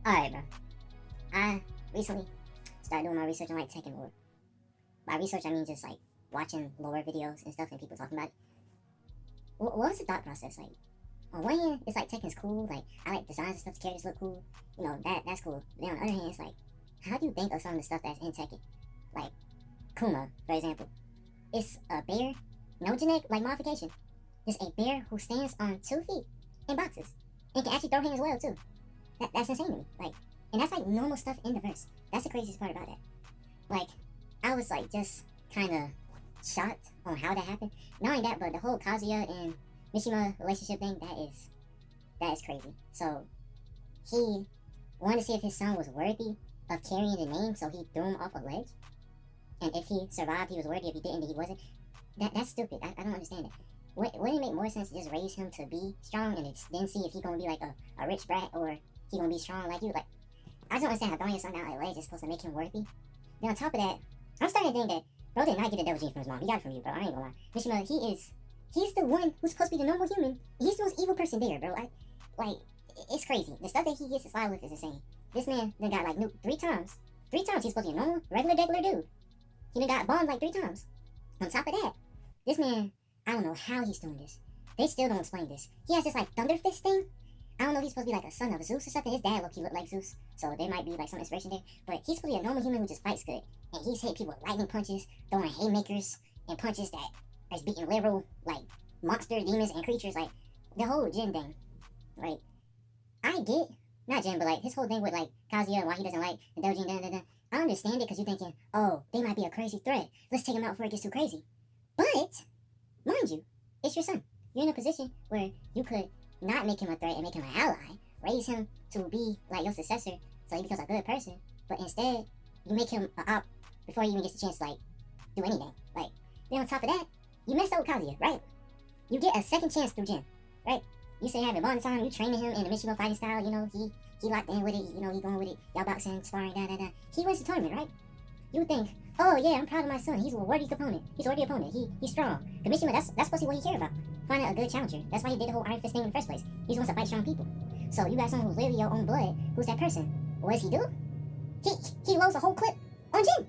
Alright, bro. I recently started doing my research on like Tekken lore. By research, I mean just like watching lore videos and stuff and people talking about it. What was the thought process like? On one hand, it's like Tekken's cool. Like I like designs and stuff. The characters look cool. You know that's cool. But then on the other hand, it's like, how do you think of some of the stuff that's in Tekken? Like Kuma, for example. It's a bear, no genetic like modification. It's a bear who stands on 2 feet and boxes and can actually throw hands as well too. That's insane to me. Like, and that's like normal stuff in the verse. That's the craziest part about that. Like, I was like just kind of shocked on how that happened. Not only that, but the whole Kazuya and Mishima relationship thing, that is crazy. So he wanted to see if his son was worthy of carrying the name, so he threw him off a ledge. And if he survived, he was worthy. If he didn't, he wasn't. That's stupid. I don't understand that. Wouldn't it make more sense to just raise him to be strong and then see if he's gonna be like a rich brat or he gonna be strong like you? Like, I just don't understand how throwing your son down a ledge is supposed to make him worthy. Then on top of that, I'm starting to think that bro did not get the devil gene from his mom. He got it from you, bro. I ain't gonna lie. Mishima, he's the one who's supposed to be the normal human. He's the most evil person there, bro. Like, it's crazy. The stuff that he gets to slide with is insane. This man then got like nuked 3 times. 3 times he's supposed to be a normal, regular dude. He done got bombed like 3 times. On top of that, this man, I don't know how he's doing this. They still don't explain this. He has this like thunder fist thing. I don't know if he's supposed to be like a son of Zeus or something. His dad look like Zeus, so there might be like some inspiration there. But he's supposed to be a normal human who just fights good. And he's hit people with lightning punches, throwing haymakers, and punches that is beating literal like monster demons and creatures. Like the whole Jin thing. Like, I get, not Jin, but like his whole thing with like Kazuya and why he doesn't like the Dojin. I understand it because you're thinking, oh, they might be a crazy threat. Let's take them out before it gets too crazy. But mind you, it's your son. You're in a position where you could not make him a threat and make him an ally, raise him to be like your successor so he becomes a good person, but instead you make him an op before he even gets a chance to like do anything. Like, then on top of that, you messed up with Kazuya, right? You get a second chance through Jin, right? You say you have a bond time, you training him in the Mishima fighting style, you know, he locked in with it, you know, he going with it, y'all boxing, sparring, He wins the tournament, right? You would think, oh yeah, I'm proud of my son. He's a worthy opponent. He's a worthy opponent. He's strong. Kamishima, that's supposed to be what he cared about. Finding a good challenger. That's why he did the whole Iron Fist thing in the first place. He just wants to fight strong people. So you got someone who's literally your own blood. Who's that person? What does he do? He loads a whole clip on Jin.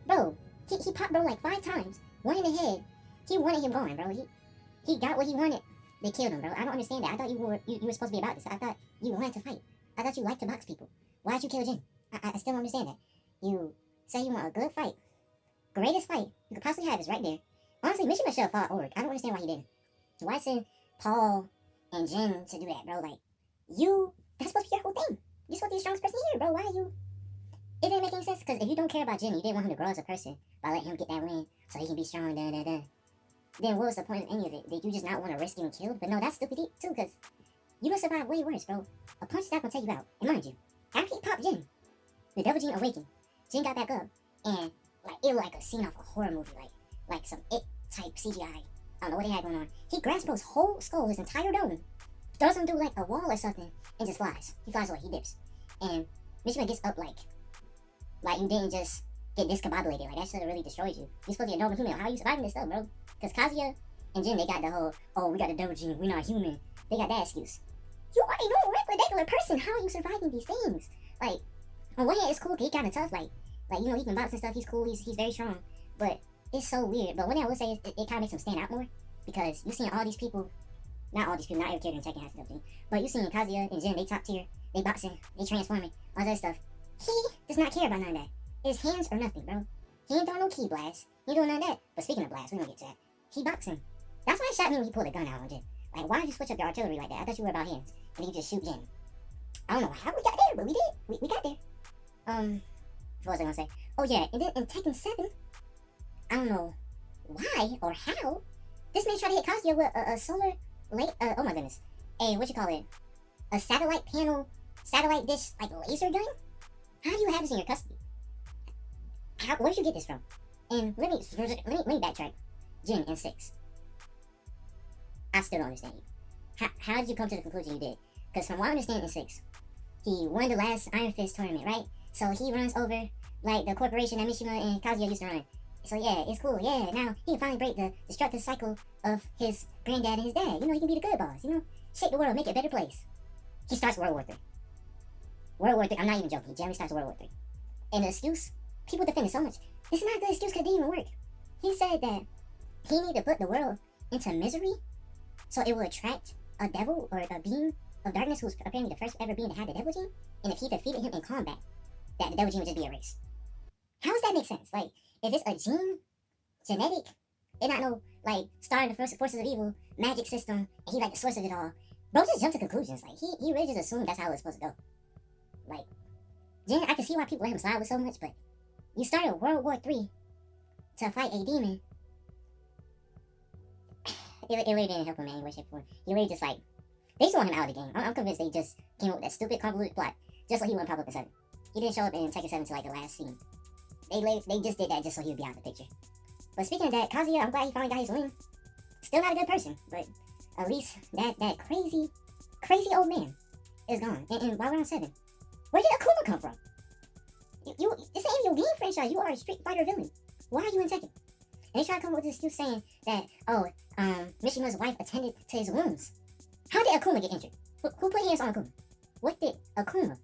Bro, he popped bro like 5 times. One in the head. He wanted him going, bro. He got what he wanted. They killed him, bro. I don't understand that. I thought you were supposed to be about this. I thought you wanted to fight. I thought you liked to box people. Why'd you kill Jin? I still don't understand that. You say you want a good fight. Greatest fight you could possibly have is right there. Honestly, Mishima should have fought Org. I don't understand why he didn't. Why send Paul and Jin to do that, bro? Like, that's supposed to be your whole thing. You're supposed to be the strongest person here, bro. Why are you? It didn't make any sense, because if you don't care about Jin, you didn't want him to grow as a person by letting him get that win so he can be strong, then what was the point of any of it? Did you just not want to risk getting killed? But no, that's stupid too, because you would survive way worse, bro. A punch is not going to take you out. And mind you, after he popped Jin, the Devil Gene awakened. Jin got back up, and like it was like a scene off a horror movie, like some It type CGI. I don't know what they had going on. He grabs bro's whole skull, his entire dome, throws him through like a wall or something, and just flies. He flies away. He dips, and Mishima gets up like you didn't just get discombobulated. Like that should have really destroyed you. You're supposed to be a normal human. How are you surviving this stuff, bro? Because Kazuya and Jin, they got the whole, oh, we got the Devil Gene, we're not human. They got that excuse. You are a normal, regular person. How are you surviving these things? Like, on one hand, it's cool, 'cause he kind of tough. Like, you know, he can box and stuff. He's cool. He's very strong. But it's so weird. But one thing I would say is it kind of makes him stand out more, because you're seeing all these people, not every character in Tekken has to do, but you're seeing Kazuya and Jin, they top tier, they boxing, they transforming, all that stuff. He does not care about none of that. His hands are nothing, bro. He ain't doing no key blast. He ain't doing none of that. But speaking of blast, we don't get to that. He boxing. That's why it shot me when he pulled a gun out on Jin. Like, why did you switch up your artillery like that? I thought you were about hands, and you just shoot Jin. I don't know how we got there, but we did. We got there. What was I gonna say? Oh yeah, and then in Tekken 7, I don't know why or how, this man tried to hit Kazuya with a solar oh my goodness. A satellite dish, like laser gun? How do you have this in your custody? Where did you get this from? And let me backtrack. Jin in 6. I still don't understand you. How did you come to the conclusion you did? Because from what I understand in 6, he won the last Iron Fist tournament, right? So he runs over like the corporation that Mishima and Kazuya used to run. So yeah, it's cool. Yeah, now he can finally break the destructive cycle of his granddad and his dad. You know, he can be the good boss. You know, shape the world, make it a better place. He starts World War III. World War III. I'm not even joking. He generally starts World War III. And the excuse, people defend it so much. This is not a good excuse because it didn't even work. He said that he needed to put the world into misery so it would attract a devil or a being of darkness who was apparently the first ever being to have the devil gene. And if he defeated him in combat, that the devil gene would just be erased. How does that make sense? Like, if it's a gene, genetic, it not no, like, starting the forces of evil, magic system, and he like the source of it all. Bro just jumped to conclusions. Like, he really just assumed that's how it was supposed to go. Like, Jen, I can see why people let him slide with so much, but you started World War III to fight a demon. It really didn't help him in any way, shape, or form. He really just, like, they just want him out of the game. I'm convinced they just came up with that stupid, convoluted plot, just so he wouldn't pop up in 7. He didn't show up in Tekken 7 until, like, the last scene. They just did that just so he would be out of the picture. But speaking of that, Kazuya, I'm glad he finally got his win. Still not a good person, but at least that crazy old man is gone. And while we're on 7, where did Akuma come from? You this ain't your game franchise. You are a Street Fighter villain. Why are you in Tekken? And they try to come up with this excuse saying that, Mishima's wife attended to his wounds. How did Akuma get injured? Who put hands on Akuma? What did Akuma,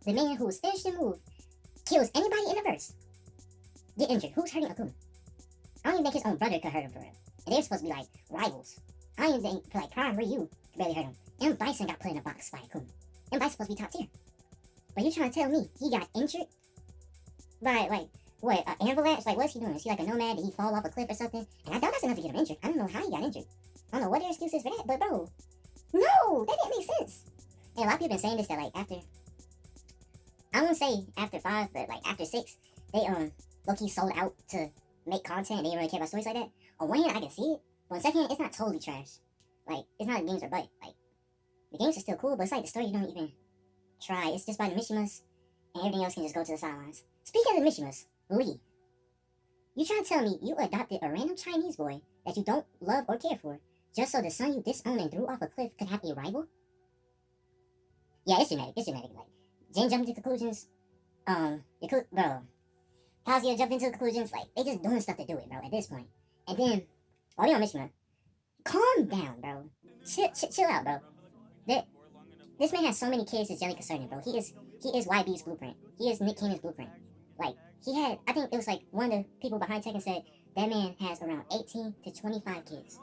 the man who was finished the move, kills anybody in the verse, get injured? Who's hurting Akuma? I don't even think his own brother could hurt him for real. And they're supposed to be like rivals. I don't even think like Prime Ryu could barely hurt him. M. Bison got put in a box by Akuma. M. Bison's supposed to be top tier. But you trying to tell me he got injured by like what, an avalanche? Like what's he doing? Is he like a nomad? Did he fall off a cliff or something? And I doubt that's enough to get him injured. I don't know how he got injured. I don't know what their excuse is for that, but bro, no, that didn't make sense. And a lot of people been saying this that like after, I won't say after 5, but like after 6, they low-key sold out to make content and they didn't really care about stories like that. On one hand, I can see it, but on the second hand, it's not totally trash. Like, it's not games are butt. Like, the games are still cool, but it's like the story you don't even try. It's just by the Mishimas, and everything else can just go to the sidelines. Speaking of the Mishimas, Lee, you trying to tell me you adopted a random Chinese boy that you don't love or care for, just so the son you disowned and threw off a cliff could have a rival? Yeah, it's genetic. It's genetic. Like, Jin jumped to conclusions. Bro, Kazuya jumped into conclusions. Like, they just doing stuff to do it, bro, at this point. And then, while we on Mishima, calm down, bro. Chill out, bro. This man has so many kids it's generally concerning, bro. He is YB's blueprint. He is Nick Cannon's blueprint. Like, he had, I think it was like one of the people behind Tekken said that man has around 18 to 25 kids.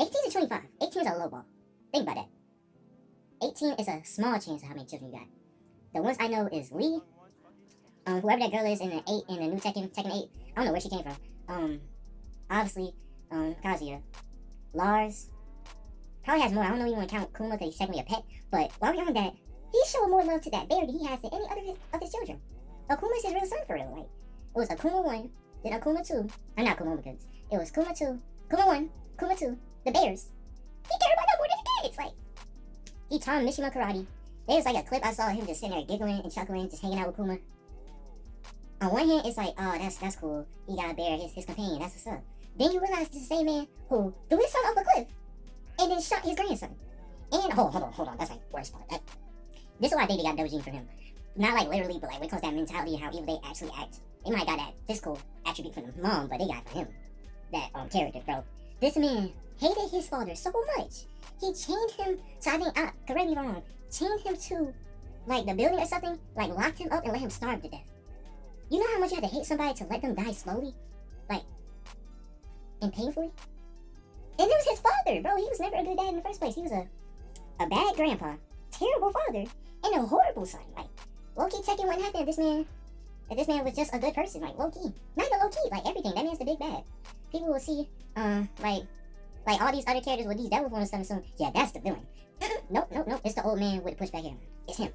18 to 25. 18 is a low ball. Think about that. 18 is a small chance of how many children you got. The ones I know is Lee, whoever that girl is in the 8, in the new Tekken 8. I don't know where she came from. Obviously, Kazuya. Lars. Probably has more. I don't know if you want to count Kuma because he's technically a pet. But while we're on that, he's showing more love to that bear than he has to any other of his children. Akuma's his real son for real. Like, it was Akuma 1, then Akuma 2. I'm not Akuma because it was Kuma 2, Kuma 1, Kuma 2, the bears. He cared about that more than the kids. Like, he taught Mishima karate. There's like a clip I saw of him just sitting there giggling and chuckling, just hanging out with Kuma. On one hand, it's like, oh, that's cool. He got a bear, his companion. That's what's up. Then you realize it's the same man who threw his son off a cliff and then shot his grandson. And hold on. That's like worst part. This is why I think they got Dojin for him. Not like literally, but like when it comes to that mentality and how evil they actually act. They might got that physical attribute from the mom, but they got it for him. That character, bro. This man hated his father so much. He chained him to, I think, correct me if I'm wrong, chained him to like the building or something, like locked him up and let him starve to death. You know how much you have to hate somebody to let them die slowly? Like, and painfully? And it was his father, bro. He was never a good dad in the first place. He was a bad grandpa, terrible father, and a horrible son. Like, low-key Tekken wouldn't happen if this man was just a good person. Like, low-key. Not even low-key, like everything. That man's the big bad. People will see, like all these other characters with these devil forms and stuff and so, yeah, that's the villain. Nope. It's the old man with the pushback hair. It's him.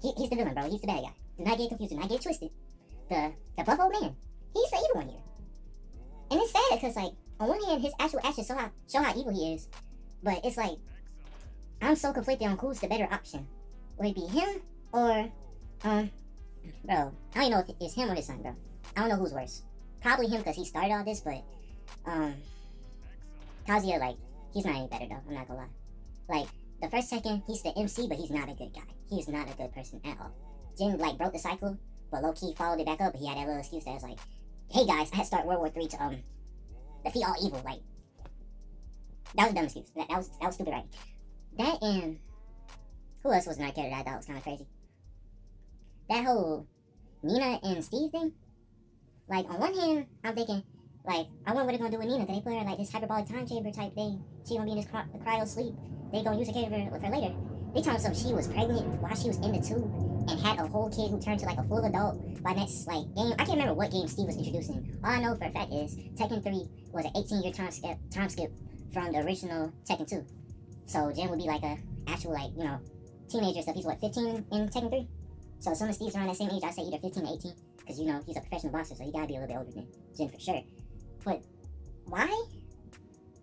He's the villain, bro. He's the bad guy. Do not get confused. Do not get twisted. The buff old man. He's the evil one here. And it's sad because, like, on one hand, his actual actions show how evil he is. But it's like, I'm so conflicted on who's the better option. Would it be him or, bro, I don't even know if it's him or his son, bro. I don't know who's worse. Probably him because he started all this, but, Kazuya, like, he's not any better, though. I'm not gonna lie. Like, the first Tekken, he's the MC, but he's not a good guy. He's not a good person at all. Jin, like, broke the cycle, but low-key followed it back up, but he had that little excuse that was like, hey, guys, I had to start World War III to, defeat all evil. Like, that was a dumb excuse. That was stupid, right? That and who else was another character that I thought was kind of crazy? that whole Nina and Steve thing. Like, on one hand, I'm thinking, like, I wonder what they're gonna do with Nina, because they put her in, like, this hyperbolic time chamber type thing. She gonna be in this cryo sleep. They gonna use a caterer with her later. They told us she was pregnant while she was in the tube and had a whole kid who turned to, like, a full adult by next, like, game. I can't remember what game Steve was introducing. All I know for a fact is Tekken 3 was an 18-year time skip from the original Tekken 2. So Jin would be, like, a actual, like, you know, teenager stuff. He's, what, 15 in Tekken 3? So as soon as Steve's around that same age, I'd say either 15 to 18. Because, you know, he's a professional boxer, so he gotta be a little bit older than Jin for sure. But why?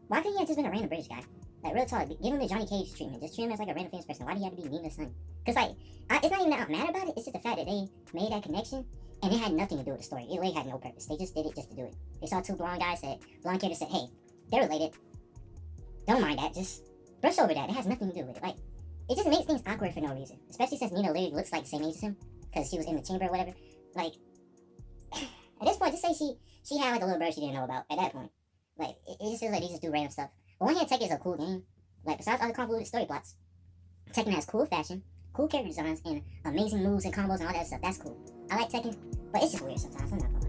Why couldn't he have just been a random British guy? Like, real talk, give him the Johnny Cage treatment. Just treat him as like a random famous person. Why do you have to be Nina's son? Because, like, it's not even that I'm mad about it. It's just the fact that they made that connection and it had nothing to do with the story. It really had no purpose. They just did it just to do it. They saw two blonde guys that blonde characters said, hey, they're related. Don't mind that. Just brush over that. It has nothing to do with it. Like, it just makes things awkward for no reason. Especially since Nina literally looks like the same age as him because she was in the chamber or whatever. Like, at this point, just say she had like a little bird she didn't know about at that point. Like, it just feels like they just do random stuff. But one hand, Tekken is a cool game. Like, besides all the convoluted story plots, Tekken has cool fashion, cool character designs, and amazing moves and combos and all that stuff. That's cool. I like Tekken, but it's just weird sometimes. I'm not gonna